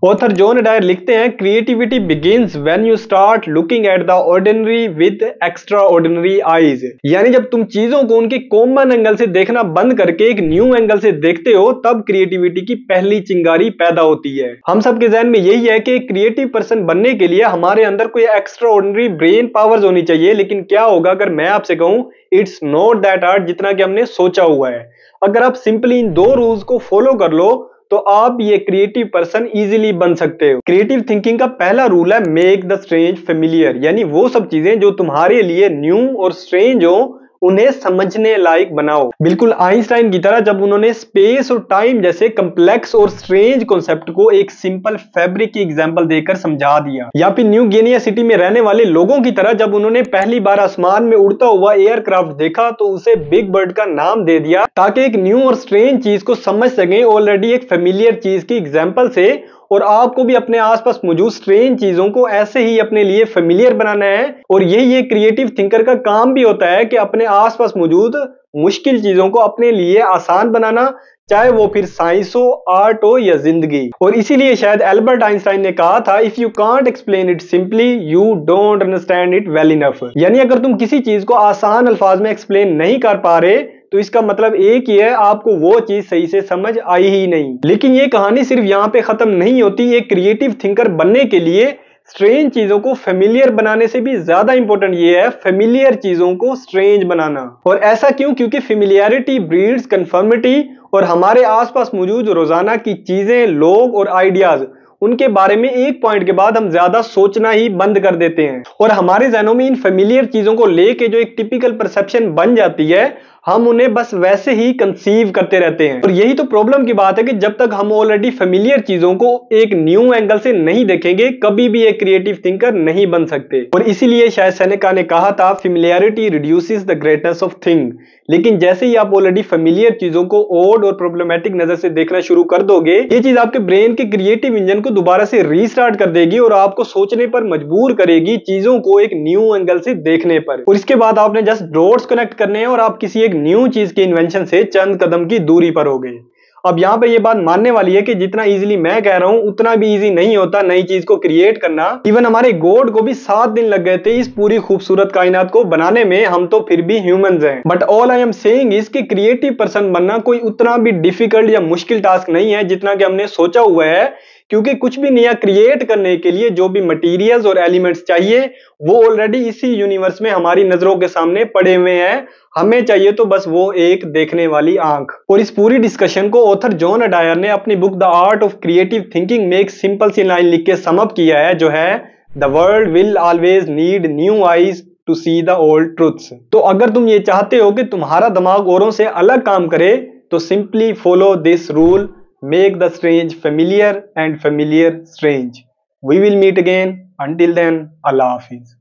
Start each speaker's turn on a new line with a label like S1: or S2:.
S1: Author John Dyer लिखते हैं, creativity begins when you start looking at the ordinary with extra ordinary eyes. यानी जब तुम चीजों को उनके कॉमन एंगल से देखना बंद करके एक न्यू एंगल से देखते हो, तब क्रिएटिविटी की पहली चिंगारी पैदा होती है। हम सबके ज़हन में यही है कि क्रिएटिव पर्सन बनने के लिए हमारे अंदर कोई एक्स्ट्रा ऑर्डिनरी ब्रेन पावर्स होनी चाहिए, लेकिन क्या होगा अगर मैं आपसे कहूं इट्स नॉट दैट हार्ड जितना कि हमने सोचा हुआ है। अगर आप सिंपली इन 2 रूल्स को फॉलो कर लो तो आप ये क्रिएटिव पर्सन इजीली बन सकते हो। क्रिएटिव थिंकिंग का पहला रूल है मेक द स्ट्रेंज फेमिलियर, यानी वो सब चीजें जो तुम्हारे लिए न्यू और स्ट्रेंज हो उन्हें समझने लायक बनाओ। बिल्कुल आइंस्टाइन की तरह जब उन्होंने स्पेस और टाइम जैसे कॉम्प्लेक्स और स्ट्रेंज कॉन्सेप्ट को एक सिंपल फैब्रिक की एग्जांपल देकर समझा दिया, या फिर न्यू गिनिया सिटी में रहने वाले लोगों की तरह जब उन्होंने पहली बार आसमान में उड़ता हुआ एयरक्राफ्ट देखा तो उसे बिग बर्ड का नाम दे दिया, ताकि एक न्यू और स्ट्रेंज चीज को समझ सके ऑलरेडी एक फेमिलियर चीज की एग्जाम्पल से। और आपको भी अपने आसपास मौजूद स्ट्रेंज चीजों को ऐसे ही अपने लिए फेमिलियर बनाना है। और यही एक क्रिएटिव थिंकर का काम भी होता है कि अपने आसपास मौजूद मुश्किल चीजों को अपने लिए आसान बनाना, चाहे वो फिर साइंस हो, आर्ट हो या जिंदगी। और इसीलिए शायद एल्बर्ट आइंस्टाइन ने कहा था, if you can't explain it simply you don't understand it well enough. यानी अगर तुम किसी चीज को आसान अल्फाज में एक्सप्लेन नहीं कर पा रहे तो इसका मतलब एक ही है, आपको वो चीज सही से समझ आई ही नहीं। लेकिन ये कहानी सिर्फ यहाँ पे खत्म नहीं होती। एक क्रिएटिव थिंकर बनने के लिए स्ट्रेंज चीजों को फेमिलियर बनाने से भी ज्यादा इंपॉर्टेंट ये है फेमिलियर चीजों को स्ट्रेंज बनाना। और ऐसा क्यों? क्योंकि फेमिलियरिटी ब्रीड्स कन्फर्मिटी, और हमारे आसपास मौजूद रोजाना की चीजें, लोग और आइडियाज, उनके बारे में एक पॉइंट के बाद हम ज्यादा सोचना ही बंद कर देते हैं। और हमारे ज़हनों में इन फेमिलियर चीजों को लेके जो एक टिपिकल परसेप्शन बन जाती है, हम उन्हें बस वैसे ही कंसीव करते रहते हैं। और यही तो प्रॉब्लम की बात है कि जब तक हम ऑलरेडी फेमिलियर चीजों को एक न्यू एंगल से नहीं देखेंगे, कभी भी एक क्रिएटिव थिंकर नहीं बन सकते। और इसीलिए शायद सेनेका ने कहा था, familiarity reduces the greatness of thing. लेकिन जैसे ही आप ऑलरेडी फेमिलियर चीजों को ओड और प्रॉब्लमेटिक नजर से देखना शुरू कर दोगे, ये चीज आपके ब्रेन के क्रिएटिव इंजन को दोबारा से रीस्टार्ट कर देगी और आपको सोचने पर मजबूर करेगी, चीजों को एक न्यू एंगल से देखने पर। और इसके बाद आपने जस्ट डॉट्स कनेक्ट करने हैं और आप किसी एक न्यू चीज के इन्वेंशन से चंद कदम की दूरी पर हो गए। अब यहाँ पे ये बात मानने वाली है कि जितना इजीली मैं कह रहा हूं उतना भी इजी नहीं होता नई चीज को क्रिएट करना। इवन हमारे गॉड को भी 7 दिन लग गए थे इस पूरी खूबसूरत कायनात को बनाने में, हम तो फिर भी ह्यूमंस हैं। But all I am saying is कि क्रिएटिव पर्सन बनना कोई उतना भी डिफिकल्ट या मुश्किल टास्क नहीं है जितना कि हमने सोचा हुआ है। क्योंकि कुछ भी नया क्रिएट करने के लिए जो भी मटेरियल्स और एलिमेंट्स चाहिए वो ऑलरेडी इसी यूनिवर्स में हमारी नजरों के सामने पड़े हुए हैं। हमें चाहिए तो बस वो एक देखने वाली आंख। और इस पूरी डिस्कशन को ऑथर जॉन डायर ने अपनी book the art of creative thinking में एक सिंपल सी लाइन लिख के सम अप किया है, जो है the world will always need new eyes to see the old truths. तो अगर तुम ये चाहते हो कि तुम्हारा दिमाग औरों से अलग काम करे तो simply follow this rule, make the strange familiar and familiar strange. We will meet again. Until then, Allah Hafiz.